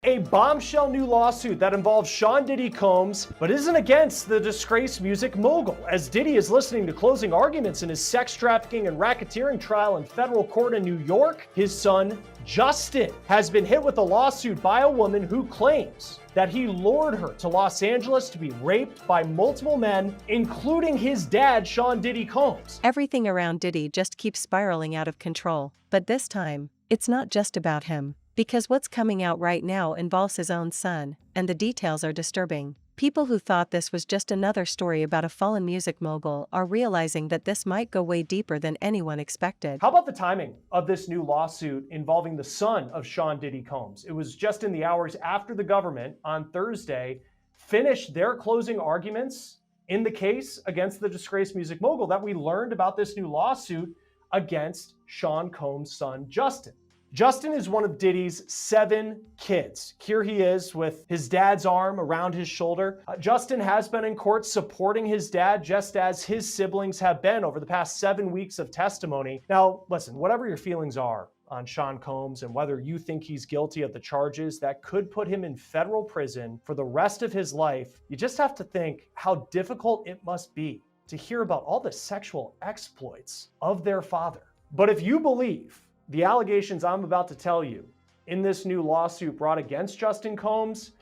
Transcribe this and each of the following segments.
A bombshell new lawsuit that involves Sean Diddy Combs, but isn't against the disgraced music mogul. As Diddy is listening to closing arguments in his sex trafficking and racketeering trial in federal court in New York, his son, Justin, has been hit with a lawsuit by a woman who claims that he lured her to Los Angeles to be raped by multiple men, including his dad, Sean Diddy Combs. Everything around Diddy just keeps spiraling out of control, but this time, it's not just about him. Because what's coming out right now involves his own son, and the details are disturbing. People who thought this was just another story about a fallen music mogul are realizing that this might go way deeper than anyone expected. How about the timing of this new lawsuit involving the son of Sean Diddy Combs? It was just in the hours after the government on Thursday finished their closing arguments in the case against the disgraced music mogul that we learned about this new lawsuit against Sean Combs' son, Justin. Justin is one of Diddy's 7 kids. Here he is with his dad's arm around his shoulder. Justin has been in court supporting his dad, just as his siblings have been over the past 7 weeks of testimony. Now, listen, whatever your feelings are on Sean Combs and whether you think he's guilty of the charges that could put him in federal prison for the rest of his life, you just have to think how difficult it must be to hear about all the sexual exploits of their father. But if you believe the allegations I'm about to tell you in this new lawsuit brought against Justin Combs,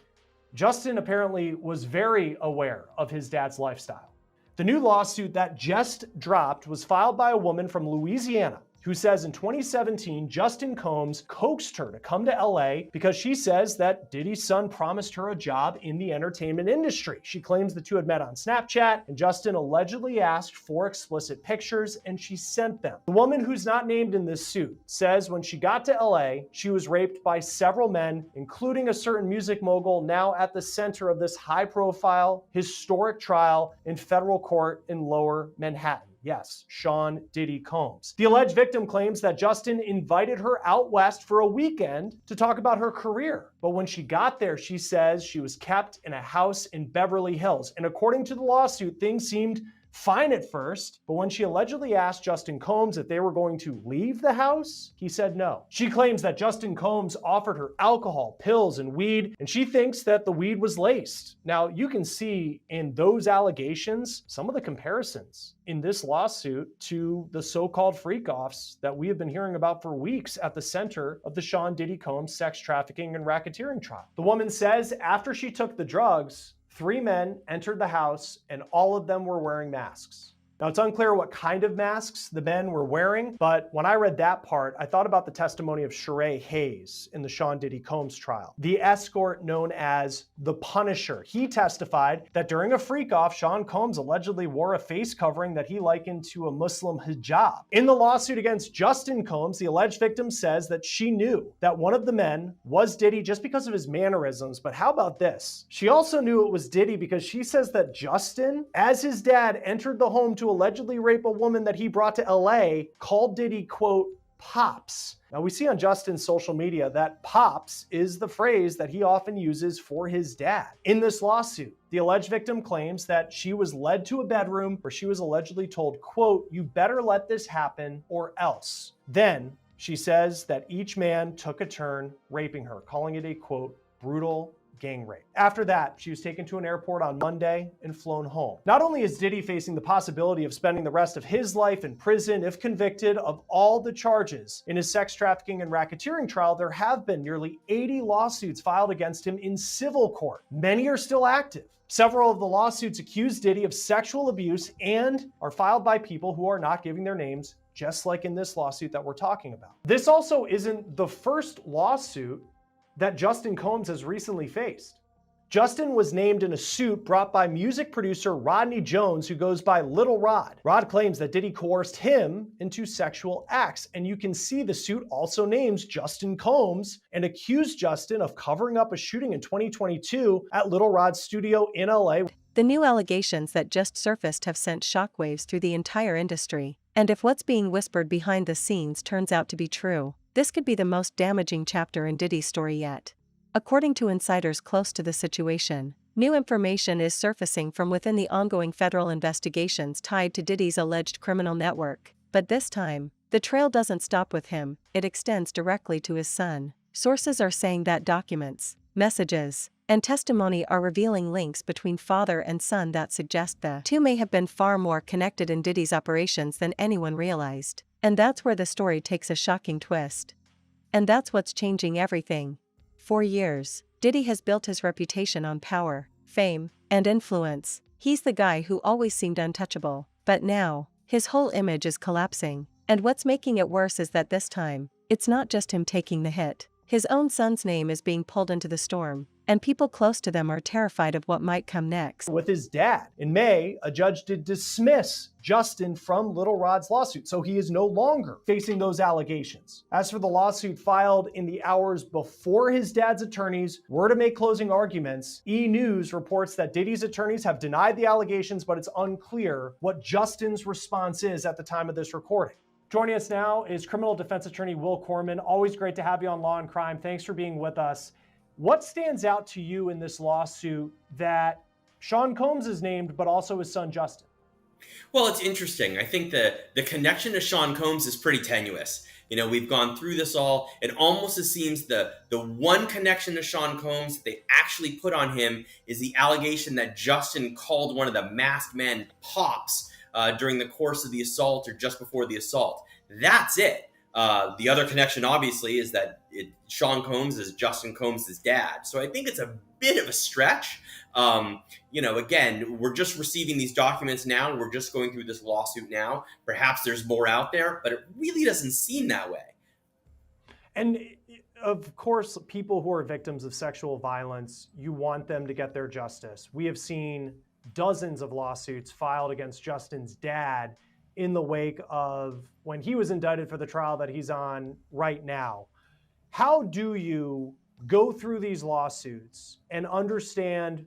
Justin apparently was very aware of his dad's lifestyle. The new lawsuit that just dropped was filed by a woman from Louisiana who says in 2017, Justin Combs coaxed her to come to LA because she says that Diddy's son promised her a job in the entertainment industry. She claims the two had met on Snapchat, and Justin allegedly asked for explicit pictures, and she sent them. The woman, who's not named in this suit, says when she got to LA, she was raped by several men, including a certain music mogul now at the center of this high-profile, historic trial in federal court in Lower Manhattan. Yes, Sean Diddy Combs. The alleged victim claims that Justin invited her out west for a weekend to talk about her career. But when she got there, she says she was kept in a house in Beverly Hills. And according to the lawsuit, things seemed fine at first, but when she allegedly asked Justin Combs if they were going to leave the house, he said no. She claims that Justin Combs offered her alcohol, pills, and weed, and she thinks that the weed was laced. Now, you can see in those allegations some of the comparisons in this lawsuit to the so-called freak-offs that we have been hearing about for weeks at the center of the Sean Diddy Combs sex trafficking and racketeering trial. The woman says after she took the drugs, 3 men entered the house and all of them were wearing masks. Now, it's unclear what kind of masks the men were wearing, but when I read that part, I thought about the testimony of Sheree Hayes in the Sean Diddy Combs trial, the escort known as the Punisher. He testified that during a freak-off, Sean Combs allegedly wore a face covering that he likened to a Muslim hijab. In the lawsuit against Justin Combs, the alleged victim says that she knew that one of the men was Diddy just because of his mannerisms, but how about this? She also knew it was Diddy because she says that Justin, as his dad, entered the home to allegedly rape a woman that he brought to LA, called Diddy, quote, Pops. Now, we see on Justin's social media that Pops is the phrase that he often uses for his dad. In this lawsuit, the alleged victim claims that she was led to a bedroom where she was allegedly told, quote, you better let this happen or else. Then she says that each man took a turn raping her, calling it a, quote, brutal gang rape. After that, she was taken to an airport on Monday and flown home. Not only is Diddy facing the possibility of spending the rest of his life in prison if convicted of all the charges in his sex trafficking and racketeering trial, there have been nearly 80 lawsuits filed against him in civil court. Many are still active. Several of the lawsuits accuse Diddy of sexual abuse and are filed by people who are not giving their names, just like in this lawsuit that we're talking about. This also isn't the first lawsuit that Justin Combs has recently faced. Justin was named in a suit brought by music producer Rodney Jones, who goes by Little Rod. Rod claims that Diddy coerced him into sexual acts, and you can see the suit also names Justin Combs and accused Justin of covering up a shooting in 2022 at Little Rod's studio in LA. The new allegations that just surfaced have sent shockwaves through the entire industry, and if what's being whispered behind the scenes turns out to be true, this could be the most damaging chapter in Diddy's story yet. According to insiders close to the situation, new information is surfacing from within the ongoing federal investigations tied to Diddy's alleged criminal network. But this time, the trail doesn't stop with him, it extends directly to his son. Sources are saying that documents, messages, and testimony are revealing links between father and son that suggest the two may have been far more connected in Diddy's operations than anyone realized. And that's where the story takes a shocking twist. And that's what's changing everything. For years, Diddy has built his reputation on power, fame, and influence. He's the guy who always seemed untouchable. But now, his whole image is collapsing. And what's making it worse is that this time, it's not just him taking the hit. His own son's name is being pulled into the storm, and people close to them are terrified of what might come next. With his dad. In May, a judge did dismiss Justin from Little Rod's lawsuit, so he is no longer facing those allegations. As for the lawsuit filed in the hours before his dad's attorneys were to make closing arguments, E! News reports that Diddy's attorneys have denied the allegations, but it's unclear what Justin's response is at the time of this recording. Joining us now is criminal defense attorney Will Corman. Always great to have you on Law and Crime. Thanks for being with us. What stands out to you in this lawsuit that Sean Combs is named, but also his son Justin? Well, it's interesting. I think the connection to Sean Combs is pretty tenuous. You know, we've gone through this all. It almost seems the one connection to Sean Combs they actually put on him is the allegation that Justin called one of the masked men Pops during the course of the assault or just before the assault. That's it. The other connection, obviously, is that Sean Combs is Justin Combs' dad. So I think it's a bit of a stretch. Again, we're just receiving these documents now. We're just going through this lawsuit now. Perhaps there's more out there, but it really doesn't seem that way. And of course, people who are victims of sexual violence, you want them to get their justice. We have seen dozens of lawsuits filed against Justin's dad in the wake of when he was indicted for the trial that he's on right now. How do you go through these lawsuits and understand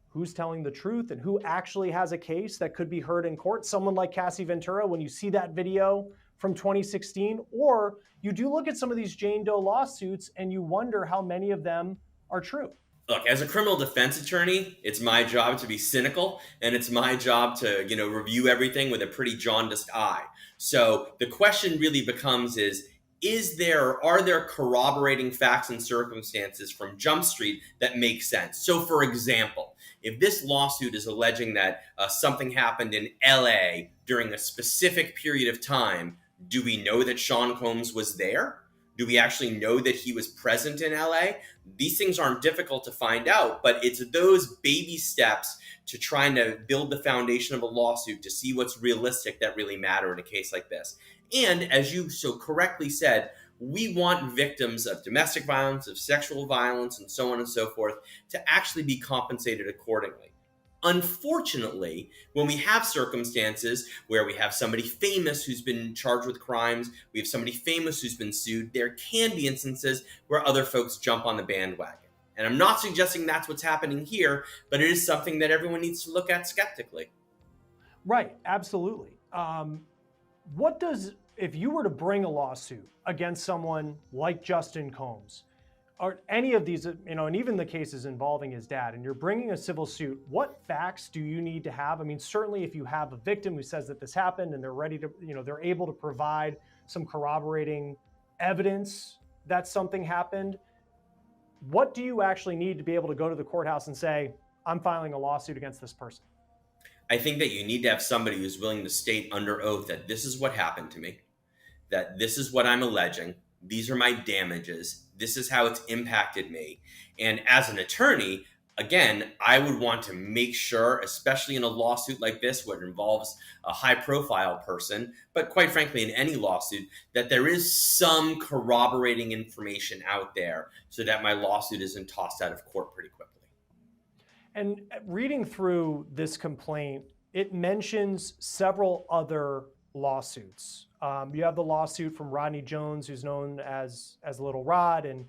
who's telling the truth and who actually has a case that could be heard in court? Someone like Cassie Ventura, when you see that video from 2016, or you do look at some of these Jane Doe lawsuits and you wonder how many of them are true. Look, as a criminal defense attorney, it's my job to be cynical, and it's my job to, review everything with a pretty jaundiced eye. So the question really becomes are there corroborating facts and circumstances from Jump Street that make sense? So for example, if this lawsuit is alleging that something happened in LA during a specific period of time, do we know that Sean Combs was there? Do we actually know that he was present in LA? These things aren't difficult to find out, but it's those baby steps to trying to build the foundation of a lawsuit to see what's realistic that really matter in a case like this. And as you so correctly said, we want victims of domestic violence, of sexual violence, and so on and so forth to actually be compensated accordingly. Unfortunately, when we have circumstances where we have somebody famous who's been charged with crimes, we have somebody famous who's been sued, there can be instances where other folks jump on the bandwagon. And I'm not suggesting that's what's happening here, but it is something that everyone needs to look at skeptically. Right, absolutely. If you were to bring a lawsuit against someone like Justin Combs, or any of these, and even the cases involving his dad, and you're bringing a civil suit, what facts do you need to have? I mean, certainly if you have a victim who says that this happened and they're ready to, they're able to provide some corroborating evidence that something happened, what do you actually need to be able to go to the courthouse and say, I'm filing a lawsuit against this person? I think that you need to have somebody who's willing to state under oath that this is what happened to me, that this is what I'm alleging, these are my damages, this is how it's impacted me. And as an attorney, again, I would want to make sure, especially in a lawsuit like this, where it involves a high-profile person, but quite frankly, in any lawsuit, that there is some corroborating information out there so that my lawsuit isn't tossed out of court pretty quickly. And reading through this complaint, it mentions several other lawsuits. You have the lawsuit from Rodney Jones, who's known as Little Rod, and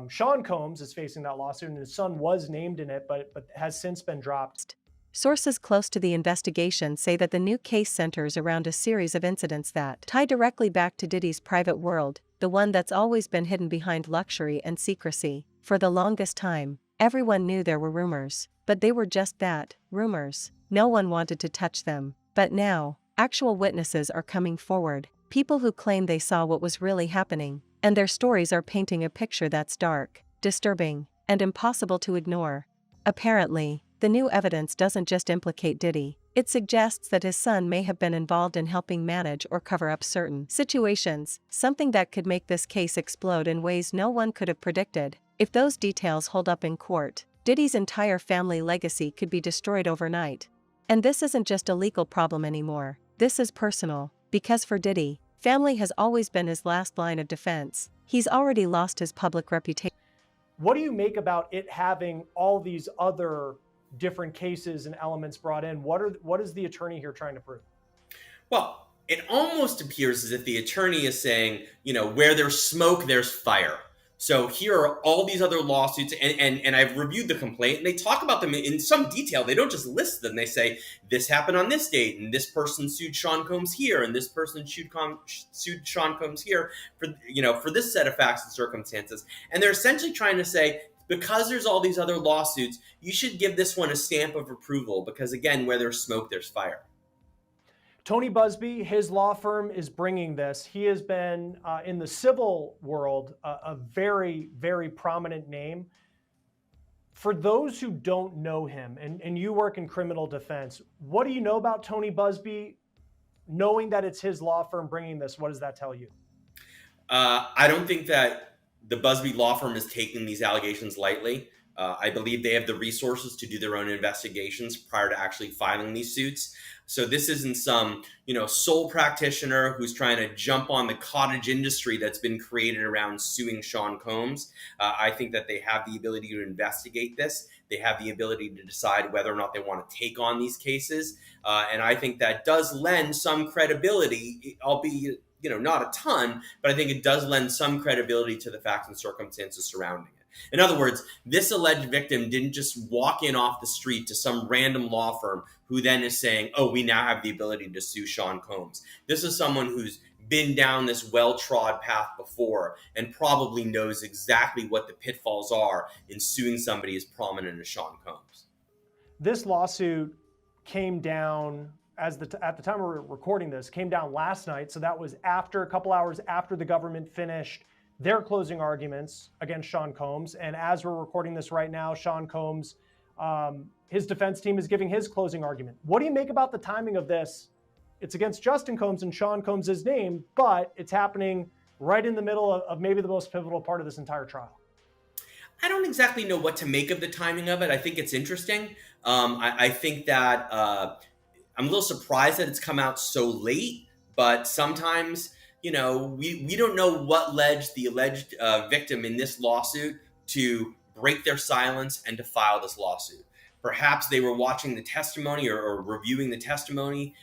Sean Combs is facing that lawsuit, and his son was named in it, but has since been dropped. Sources close to the investigation say that the new case centers around a series of incidents that tie directly back to Diddy's private world, the one that's always been hidden behind luxury and secrecy. For the longest time, everyone knew there were rumors, but they were just that, rumors. No one wanted to touch them. But now, actual witnesses are coming forward, people who claim they saw what was really happening, and their stories are painting a picture that's dark, disturbing, and impossible to ignore. Apparently, the new evidence doesn't just implicate Diddy, it suggests that his son may have been involved in helping manage or cover up certain situations, something that could make this case explode in ways no one could have predicted. If those details hold up in court, Diddy's entire family legacy could be destroyed overnight. And this isn't just a legal problem anymore, this is personal, because for Diddy, family has always been his last line of defense. He's already lost his public reputation. What do you make about it having all these other different cases and elements brought in? What is the attorney here trying to prove? Well, it almost appears as if the attorney is saying, where there's smoke, there's fire. So here are all these other lawsuits, and I've reviewed the complaint, and they talk about them in some detail. They don't just list them. They say, this happened on this date, and this person sued Sean Combs here, and this person sued Sean Combs here for this set of facts and circumstances. And they're essentially trying to say, because there's all these other lawsuits, you should give this one a stamp of approval, because again, where there's smoke, there's fire. Tony Busby, his law firm is bringing this. He has been in the civil world a very, very prominent name. For those who don't know him, and you work in criminal defense, what do you know about Tony Busby? Knowing that it's his law firm bringing this, what does that tell you? I don't think that the Busby law firm is taking these allegations lightly. I believe they have the resources to do their own investigations prior to actually filing these suits. So this isn't some, sole practitioner who's trying to jump on the cottage industry that's been created around suing Sean Combs. I think that they have the ability to investigate this. They have the ability to decide whether or not they want to take on these cases. And I think that does lend some credibility, albeit, not a ton, but I think it does lend some credibility to the facts and circumstances surrounding it. In other words, this alleged victim didn't just walk in off the street to some random law firm who then is saying, oh, we now have the ability to sue Sean Combs. This is someone who's been down this well-trod path before and probably knows exactly what the pitfalls are in suing somebody as prominent as Sean Combs. This lawsuit came down at the time we're recording this, came down last night. So that was a couple hours after the government finished their closing arguments against Sean Combs. And as we're recording this right now, Sean Combs, his defense team is giving his closing argument. What do you make about the timing of this? It's against Justin Combs and Sean Combs' name, but it's happening right in the middle of maybe the most pivotal part of this entire trial. I don't exactly know what to make of the timing of it. I think it's interesting. I think that I'm a little surprised that it's come out so late, but sometimes we don't know what led the alleged victim in this lawsuit to break their silence and to file this lawsuit. Perhaps they were watching the testimony or reviewing the testimony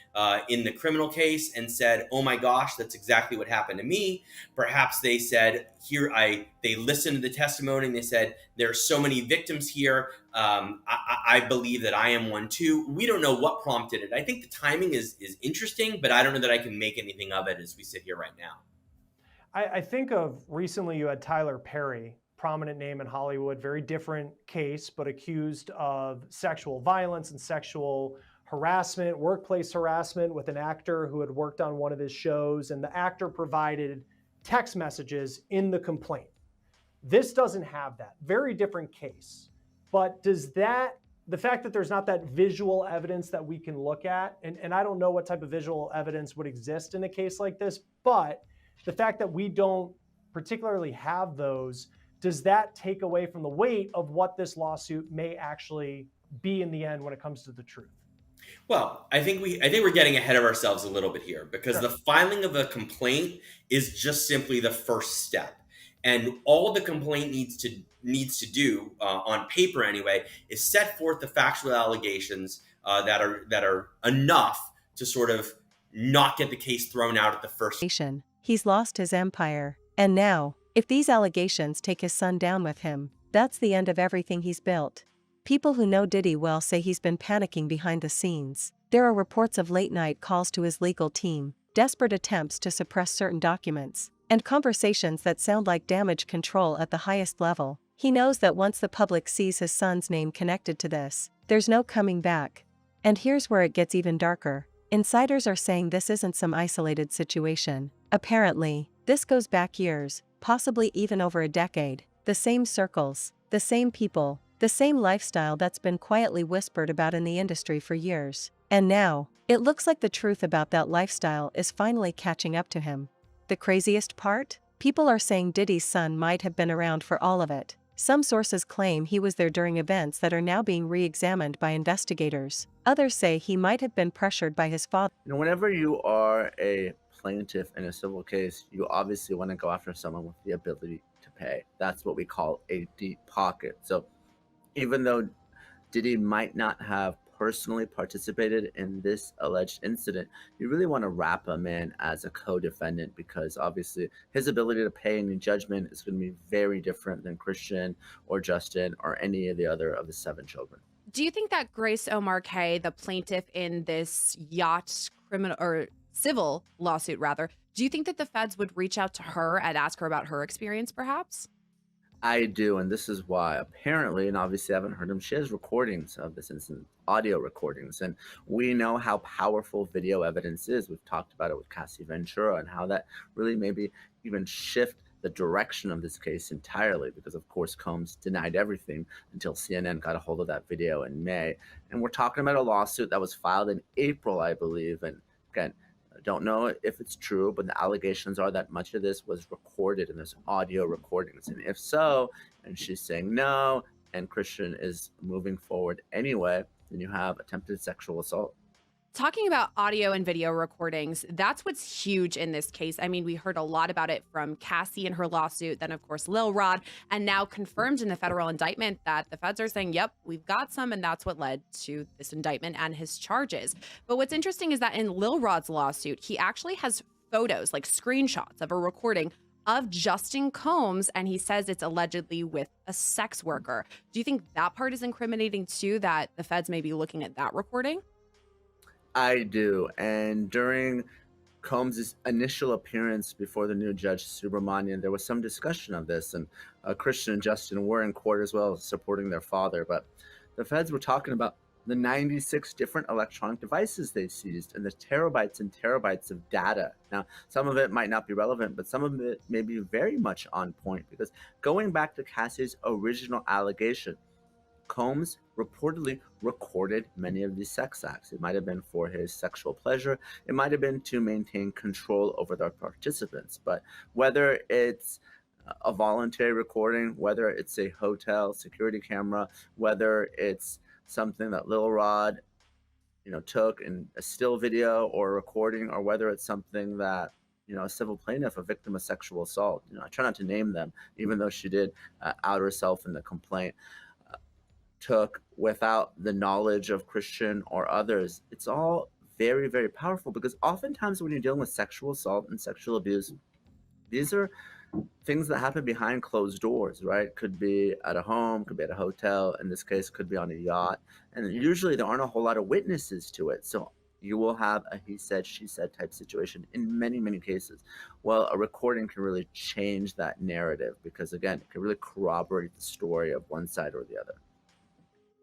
in the criminal case and said, oh my gosh, that's exactly what happened to me. Perhaps they said, they listened to the testimony and they said, there are so many victims here. I believe that I am one too. We don't know what prompted it. I think the timing is interesting, but I don't know that I can make anything of it as we sit here right now. I think of recently you had Tyler Perry, prominent name in Hollywood, very different case, but accused of sexual violence and sexual harassment, workplace harassment with an actor who had worked on one of his shows, and the actor provided text messages in the complaint. This doesn't have that. Very different case. But the fact that there's not that visual evidence that we can look at, and I don't know what type of visual evidence would exist in a case like this, but the fact that we don't particularly have those, does that take away from the weight of what this lawsuit may actually be in the end when it comes to the truth? Well, I think we're getting ahead of ourselves a little bit here, because the filing of a complaint is just simply the first step. And all the complaint needs to do, on paper anyway, is set forth the factual allegations that are enough to sort of not get the case thrown out at the first. He's lost his empire, and now, if these allegations take his son down with him, that's the end of everything he's built. People who know Diddy well say he's been panicking behind the scenes. There are reports of late-night calls to his legal team, desperate attempts to suppress certain documents, and conversations that sound like damage control at the highest level. He knows that once the public sees his son's name connected to this, there's no coming back. And here's where it gets even darker. Insiders are saying this isn't some isolated situation. Apparently, this goes back years, possibly even over a decade. The same circles, The same people, the same lifestyle that's been quietly whispered about in the industry for years. And now, it looks like the truth about that lifestyle is finally catching up to him. The craziest part? People are saying Diddy's son might have been around for all of it. Some sources claim he was there during events that are now being re-examined by investigators. Others say he might have been pressured by his father. Whenever you are a plaintiff in a civil case, you obviously want to go after someone with the ability to pay. That's what we call a deep pocket. So even though Diddy might not have personally participated in this alleged incident, you really want to wrap him in as a co-defendant, because obviously his ability to pay any judgment is going to be very different than Christian or Justin or any of the other of the 7 children. Do you think that Grace O'Marquez, the plaintiff in this yacht criminal or civil lawsuit rather, do you think that the feds would reach out to her and ask her about her experience perhaps? I do, and this is why. Apparently, and obviously I haven't heard them, she has recordings of this incident, audio recordings, and we know how powerful video evidence is. We've talked about it with Cassie Ventura and how that really maybe even shift the direction of this case entirely, because of course Combs denied everything until CNN got a hold of that video in May. And we're talking about a lawsuit that was filed in April, I believe, and again, don't know if it's true, but the allegations are that much of this was recorded and there's audio recordings. And if so, and she's saying no, and Christian is moving forward anyway, then you have attempted sexual assault. Talking about audio and video recordings, that's what's huge in this case. I mean, we heard a lot about it from Cassie and her lawsuit, then of course Lil Rod, and now confirmed in the federal indictment that the feds are saying, yep, we've got some, and that's what led to this indictment and his charges. But what's interesting is that in Lil Rod's lawsuit, he actually has photos, like screenshots of a recording of Justin Combs, and he says it's allegedly with a sex worker. Do you think that part is incriminating too, that the feds may be looking at that recording? I do. And during Combs' initial appearance before the new judge, Subramanian, there was some discussion of this, and Christian and Justin were in court as well, supporting their father. But the feds were talking about the 96 different electronic devices they seized and the terabytes and terabytes of data. Now, some of it might not be relevant, but some of it may be very much on point, because going back to Cassie's original allegation, Combs reportedly recorded many of these sex acts. It might have been for his sexual pleasure. It might have been to maintain control over their participants. But whether it's a voluntary recording, whether it's a hotel security camera, whether it's something that Lil Rod, took in a still video or a recording, or whether it's something that a civil plaintiff, a victim of sexual assault, I try not to name them, even though she did out herself in the complaint, took without the knowledge of Christian or others. It's all very, very powerful, because oftentimes when you're dealing with sexual assault and sexual abuse, these are things that happen behind closed doors, right? Could be at a home, could be at a hotel. In this case, could be on a yacht. And usually there aren't a whole lot of witnesses to it. So you will have a he said, she said type situation in many, many cases. Well, a recording can really change that narrative, because again, it can really corroborate the story of one side or the other.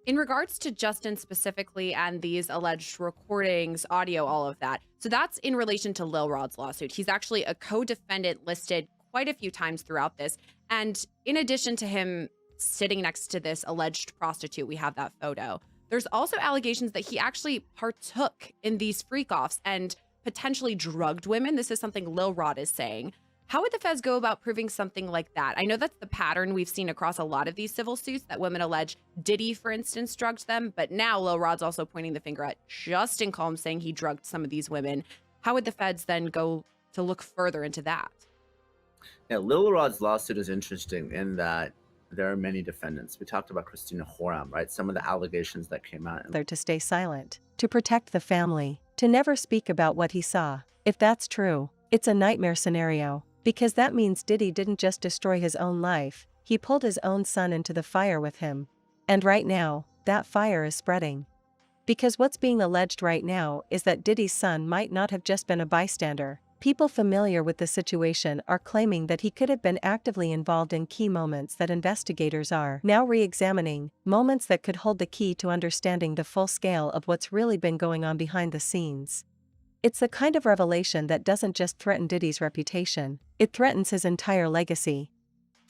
In regards to Justin specifically and these alleged recordings, audio, all of that, so that's in relation to Lil Rod's lawsuit. He's actually a co-defendant listed quite a few times throughout this. And in addition to him sitting next to this alleged prostitute, we have that photo. There's also allegations that he actually partook in these freak-offs and potentially drugged women. This is something Lil Rod is saying. How would the feds go about proving something like that? I know that's the pattern we've seen across a lot of these civil suits, that women allege Diddy, for instance, drugged them. But now Lil Rod's also pointing the finger at Justin Combs, saying he drugged some of these women. How would the feds then go to look further into that? Yeah, Lil Rod's lawsuit is interesting in that there are many defendants. We talked about Christina Horam, right? Some of the allegations that came out. There to stay silent, to protect the family, to never speak about what he saw. If that's true, it's a nightmare scenario. Because that means Diddy didn't just destroy his own life, he pulled his own son into the fire with him. And right now, that fire is spreading. Because what's being alleged right now is that Diddy's son might not have just been a bystander. People familiar with the situation are claiming that he could have been actively involved in key moments that investigators are now re-examining, moments that could hold the key to understanding the full scale of what's really been going on behind the scenes. It's the kind of revelation that doesn't just threaten Diddy's reputation, it threatens his entire legacy.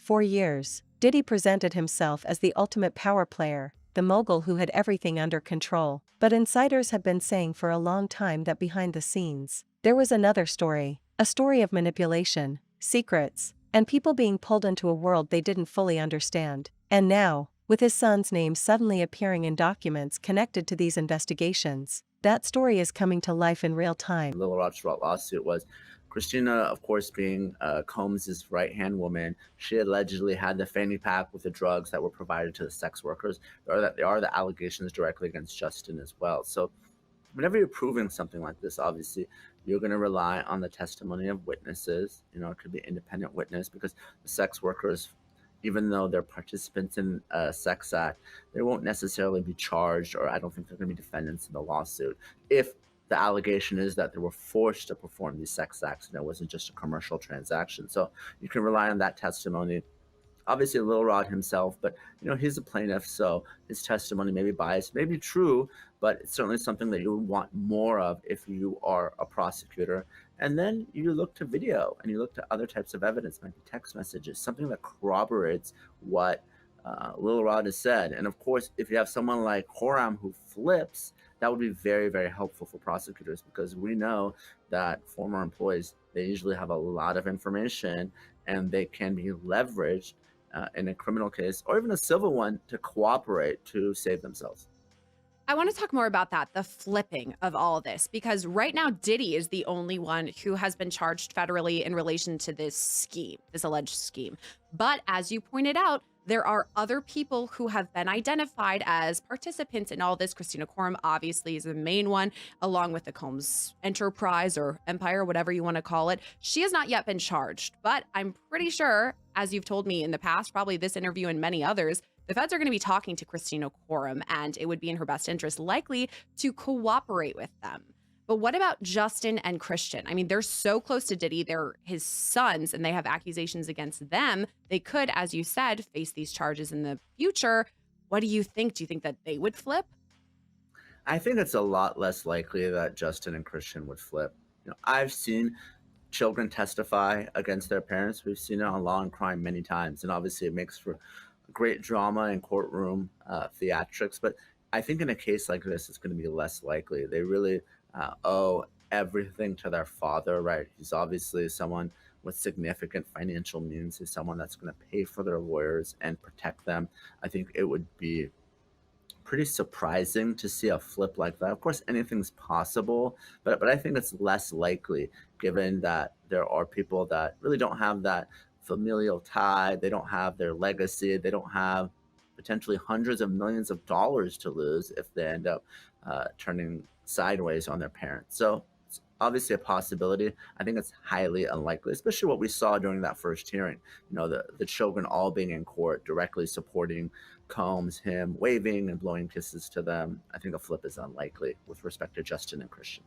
For years, Diddy presented himself as the ultimate power player, the mogul who had everything under control. But insiders have been saying for a long time that behind the scenes, there was another story, a story of manipulation, secrets, and people being pulled into a world they didn't fully understand. And now, with his son's name suddenly appearing in documents connected to these investigations, that story is coming to life in real time. Little Rod's lawsuit was Christina, of course, being Combs' right-hand woman. She allegedly had the fanny pack with the drugs that were provided to the sex workers. There are the allegations directly against Justin as well. So whenever you're proving something like this, obviously, you're going to rely on the testimony of witnesses. It could be independent witness, because the sex workers, even though they're participants in a sex act, they won't necessarily be charged, or I don't think they're going to be defendants in the lawsuit if the allegation is that they were forced to perform these sex acts and it wasn't just a commercial transaction. So you can rely on that testimony. Obviously, Lil Rod himself, but he's a plaintiff, so his testimony may be biased, may be true, but it's certainly something that you would want more of if you are a prosecutor. And then you look to video and you look to other types of evidence, maybe text messages, something that corroborates what Lil Rod has said. And of course, if you have someone like Horam who flips, that would be very, very helpful for prosecutors, because we know that former employees, they usually have a lot of information and they can be leveraged in a criminal case or even a civil one to cooperate to save themselves. I want to talk more about that, the flipping of all of this, because right now Diddy is the only one who has been charged federally in relation to this scheme, this alleged scheme. But as you pointed out, there are other people who have been identified as participants in all this. Christina Coram obviously is the main one, along with the Combs enterprise or empire, whatever you want to call it. She has not yet been charged, but I'm pretty sure, as you've told me in the past, probably this interview and many others, the feds are going to be talking to Christina Coram, and it would be in her best interest likely to cooperate with them. But what about Justin and Christian? I mean, they're so close to Diddy. They're his sons, and they have accusations against them. They could, as you said, face these charges in the future. What do you think? Do you think that they would flip? I think it's a lot less likely that Justin and Christian would flip. I've seen children testify against their parents. We've seen it on Law and Crime many times, and obviously it makes for great drama and courtroom theatrics. But I think in a case like this, it's going to be less likely. They really owe everything to their father, right? He's obviously someone with significant financial means. He's someone that's going to pay for their lawyers and protect them. I think it would be pretty surprising to see a flip like that. Of course, anything's possible, but I think it's less likely, given that there are people that really don't have that familial tie. They don't have their legacy. They don't have potentially hundreds of millions of dollars to lose if they end up turning sideways on their parents. So it's obviously a possibility. I think it's highly unlikely, especially what we saw during that first hearing. The children all being in court, directly supporting Combs, him waving and blowing kisses to them. I think a flip is unlikely with respect to Justin and Christian.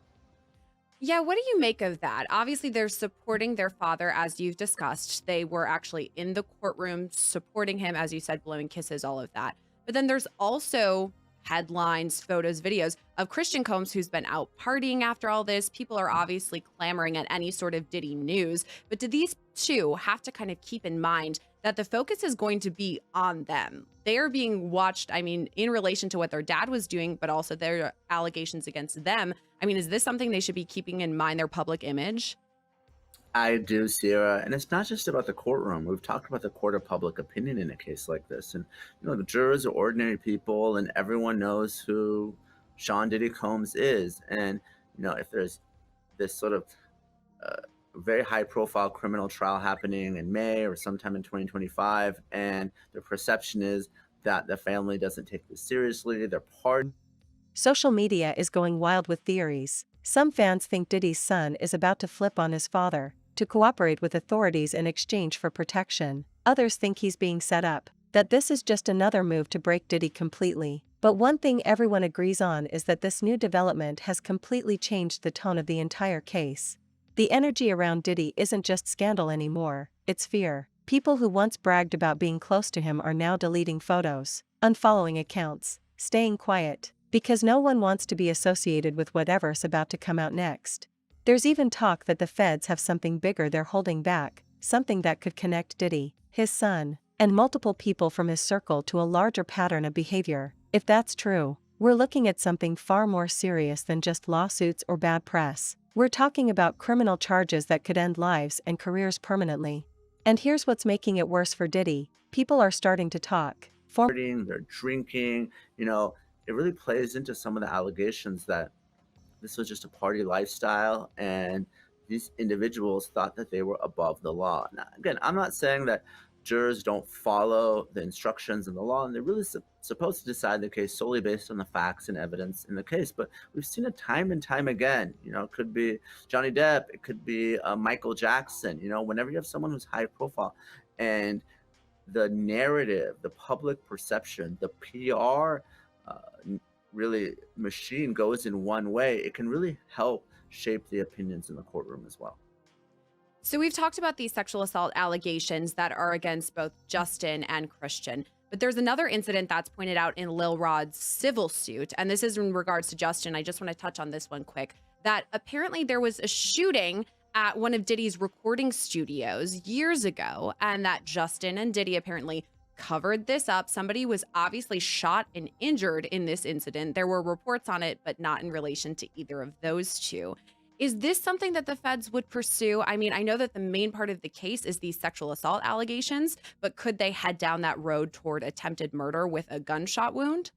Yeah, what do you make of that? Obviously, they're supporting their father, as you've discussed. They were actually in the courtroom supporting him, as you said, blowing kisses, all of that. But then there's also headlines, photos, videos of Christian Combs, who's been out partying after all this. People are obviously clamoring at any sort of Diddy news. But do these two have to kind of keep in mind that the focus is going to be on them? They are being watched, I mean, in relation to what their dad was doing, but also their allegations against them. I mean, is this something they should be keeping in mind, their public image? I do, Sierra. And it's not just about the courtroom. We've talked about the court of public opinion in a case like this. And, the jurors are ordinary people, and everyone knows who Sean Diddy Combs is. And, if there's this sort of very high profile criminal trial happening in May or sometime in 2025, and the perception is that the family doesn't take this seriously, they're part. Social media is going wild with theories. Some fans think Diddy's son is about to flip on his father, to cooperate with authorities in exchange for protection. Others think he's being set up, that this is just another move to break Diddy completely. But one thing everyone agrees on is that this new development has completely changed the tone of the entire case. The energy around Diddy isn't just scandal anymore, it's fear. People who once bragged about being close to him are now deleting photos, unfollowing accounts, staying quiet, because no one wants to be associated with whatever's about to come out next. There's even talk that the feds have something bigger they're holding back, something that could connect Diddy, his son, and multiple people from his circle to a larger pattern of behavior. If that's true, we're looking at something far more serious than just lawsuits or bad press. We're talking about criminal charges that could end lives and careers permanently. And here's what's making it worse for Diddy. People are starting to talk. They're drinking, it really plays into some of the allegations that this was just a party lifestyle and these individuals thought that they were above the law. Now, again, I'm not saying that jurors don't follow the instructions in the law, and they're really supposed to decide the case solely based on the facts and evidence in the case. But we've seen it time and time again. It could be Johnny Depp, it could be Michael Jackson. Whenever you have someone who's high profile and the narrative, the public perception, the PR really machine goes in one way, it can really help shape the opinions in the courtroom as well. So we've talked about these sexual assault allegations that are against both Justin and Christian, but there's another incident that's pointed out in Lil Rod's civil suit, and this is in regards to Justin. I just want to touch on this one quick, that apparently there was a shooting at one of Diddy's recording studios years ago, and that Justin and Diddy apparently covered this up. Somebody was obviously shot and injured in this incident. There were reports on it, but not in relation to either of those two. Is this something that the feds would pursue? I mean, I know that the main part of the case is these sexual assault allegations, but could they head down that road toward attempted murder with a gunshot wound?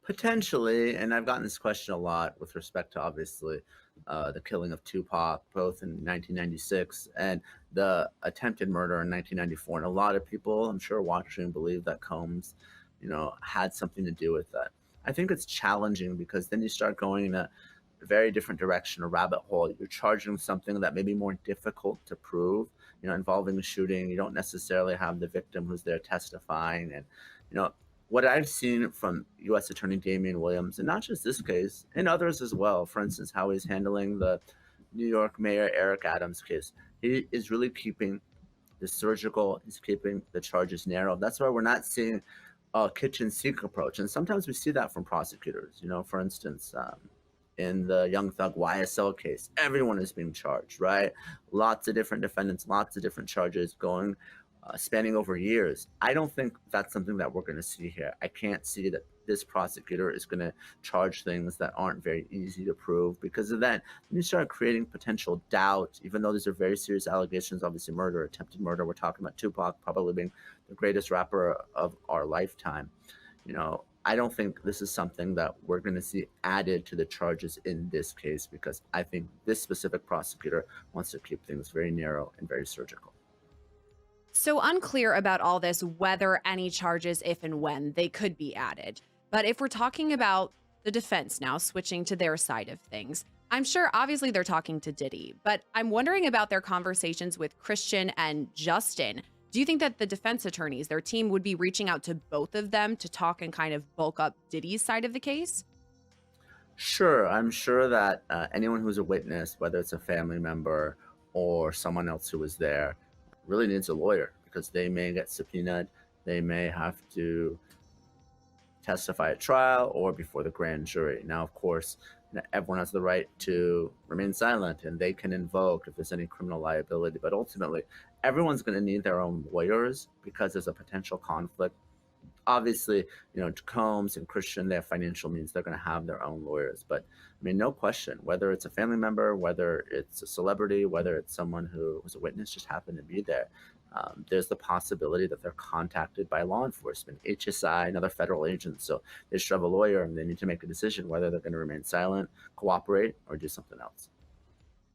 Potentially, and I've gotten this question a lot with respect to obviously the killing of Tupac, both in 1996 and the attempted murder in 1994. And a lot of people, I'm sure, watching believe that Combs, had something to do with that. I think it's challenging because then you start going in a very different direction, a rabbit hole. You're charging something that may be more difficult to prove, involving a shooting. You don't necessarily have the victim who's there testifying. And, what I've seen from U.S. Attorney Damian Williams, and not just this case, and others as well, for instance, how he's handling the New York Mayor Eric Adams case, he is really keeping he's keeping the charges narrow. That's why we're not seeing a kitchen sink approach. And sometimes we see that from prosecutors, for instance, in the Young Thug YSL case, everyone is being charged, right? Lots of different defendants, lots of different charges going, spanning over years. I don't think that's something that we're going to see here. I can't see that this prosecutor is going to charge things that aren't very easy to prove. Because of that, then you start creating potential doubt, even though these are very serious allegations, obviously murder, attempted murder. We're talking about Tupac probably being the greatest rapper of our lifetime. I don't think this is something that we're going to see added to the charges in this case, because I think this specific prosecutor wants to keep things very narrow and very surgical. So unclear about all this, whether any charges, if and when, they could be added. But if we're talking about the defense now, switching to their side of things, I'm sure obviously they're talking to Diddy, but I'm wondering about their conversations with Christian and Justin. Do you think that the defense attorneys, their team, would be reaching out to both of them to talk and kind of bulk up Diddy's side of the case? Sure. I'm sure that anyone who's a witness, whether it's a family member or someone else who was there, really needs a lawyer, because they may get subpoenaed. They may have to testify at trial or before the grand jury. Now, of course, everyone has the right to remain silent, and they can invoke if there's any criminal liability. But ultimately, everyone's going to need their own lawyers because there's a potential conflict. Obviously, Combs and Christian, they have financial means. They're going to have their own lawyers. But I mean, no question, whether it's a family member, whether it's a celebrity, whether it's someone who was a witness, just happened to be there, there's the possibility that they're contacted by law enforcement, HSI, and other federal agents. So they should have a lawyer, and they need to make a decision whether they're going to remain silent, cooperate, or do something else.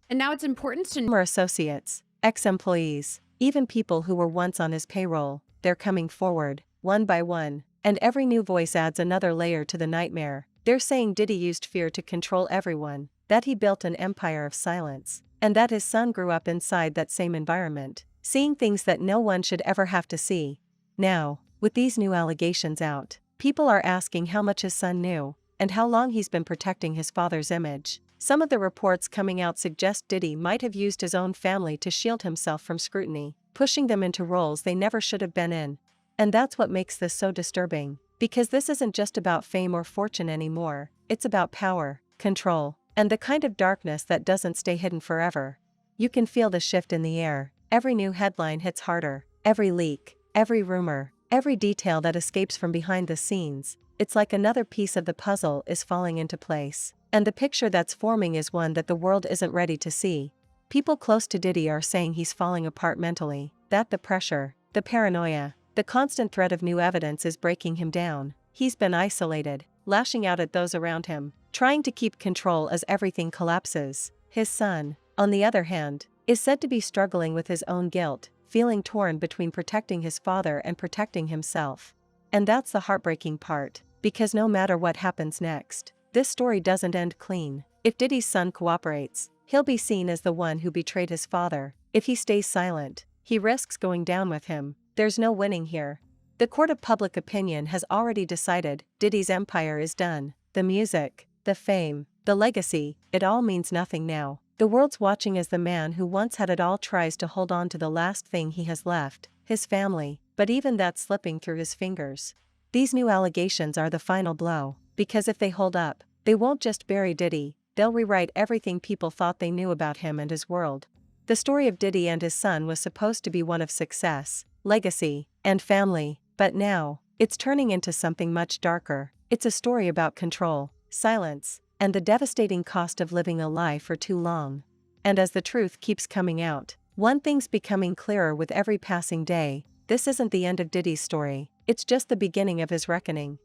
And now it's important to Former associates, ex-employees, even people who were once on his payroll, they're coming forward, one by one, and every new voice adds another layer to the nightmare. They're saying Diddy used fear to control everyone, that he built an empire of silence, and that his son grew up inside that same environment, seeing things that no one should ever have to see. Now, with these new allegations out, people are asking how much his son knew, and how long he's been protecting his father's image. Some of the reports coming out suggest Diddy might have used his own family to shield himself from scrutiny, pushing them into roles they never should have been in. And that's what makes this so disturbing, because this isn't just about fame or fortune anymore, it's about power, control, and the kind of darkness that doesn't stay hidden forever. You can feel the shift in the air, Every new headline hits harder. Every leak, every rumor, every detail that escapes from behind the scenes, it's like another piece of the puzzle is falling into place. And the picture that's forming is one that the world isn't ready to see. People close to Diddy are saying he's falling apart mentally, that the pressure, the paranoia, the constant threat of new evidence is breaking him down. He's been isolated, lashing out at those around him, trying to keep control as everything collapses. His son, on the other hand, is said to be struggling with his own guilt, feeling torn between protecting his father and protecting himself. And that's the heartbreaking part, because no matter what happens next, this story doesn't end clean. If Diddy's son cooperates, he'll be seen as the one who betrayed his father. If he stays silent, he risks going down with him. There's no winning here. The court of public opinion has already decided Diddy's empire is done. The music, the fame, the legacy, it all means nothing now. The world's watching as the man who once had it all tries to hold on to the last thing he has left, his family, but even that's slipping through his fingers. These new allegations are the final blow, because if they hold up, they won't just bury Diddy, they'll rewrite everything people thought they knew about him and his world. The story of Diddy and his son was supposed to be one of success, legacy, and family, but now, it's turning into something much darker. It's a story about control, silence, and the devastating cost of living a lie for too long. And as the truth keeps coming out, one thing's becoming clearer with every passing day: this isn't the end of Diddy's story, it's just the beginning of his reckoning.